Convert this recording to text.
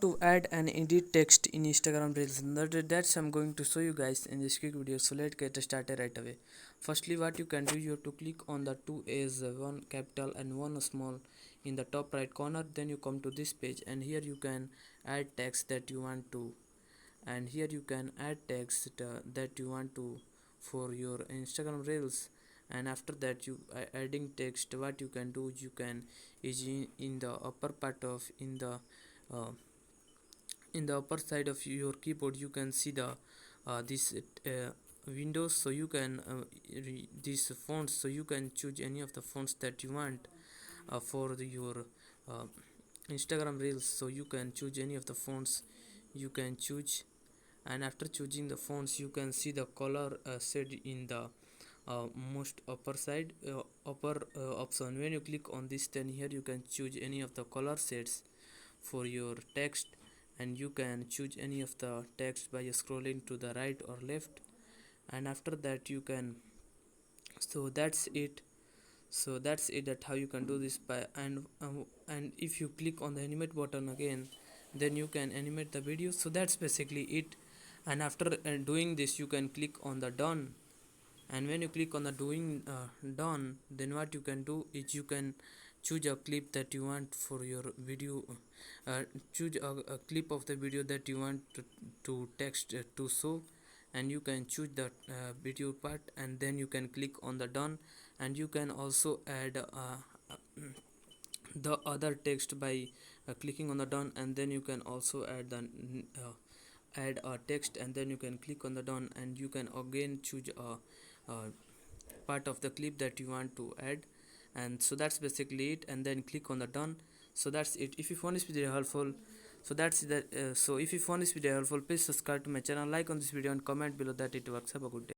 To add and edit text in Instagram Reels. That's I'm going to show you guys in this quick video. So let's get started right away. Firstly, what you can do, you have to click on the two A's, one capital and one small in the top right corner. Then you come to this page, and here you can add text that you want to, and here you can add text that you want to for your Instagram Reels. And after that, you adding text, what you can do, you can is in the upper part of uh, in the upper side of your keyboard you can see the this windows, so you can these fonts, so you can choose any of the fonts that you want for your uh, Instagram Reels. So you can choose any of the fonts you can choose, and after choosing the fonts you can see the color set in the most upper side upper option. When you click on this, then here you can choose any of the color sets for your text, and you can choose any of the text by scrolling to the right or left. And after that you can, so that's it. So that's it, that how you can do this by and if you click on the animate button again, then you can animate the video. So that's basically it. And after doing this, you can click on the done. And when you click on the doing done, then what you can do is you can choose a clip that you want for your video, choose a clip of the video that you want to text to show, and you can choose the video part, and then you can click on the done. And you can also add the other text by clicking on the done, and then you can also add the add a text, and then you can click on the done, and you can again choose a part of the clip that you want to add. And so that's basically it, and then click on the done. So that's it. If you found this video helpful, so that's that. So if you found this video helpful, please subscribe to my channel, like on this video, and comment below that it works. Have a good day.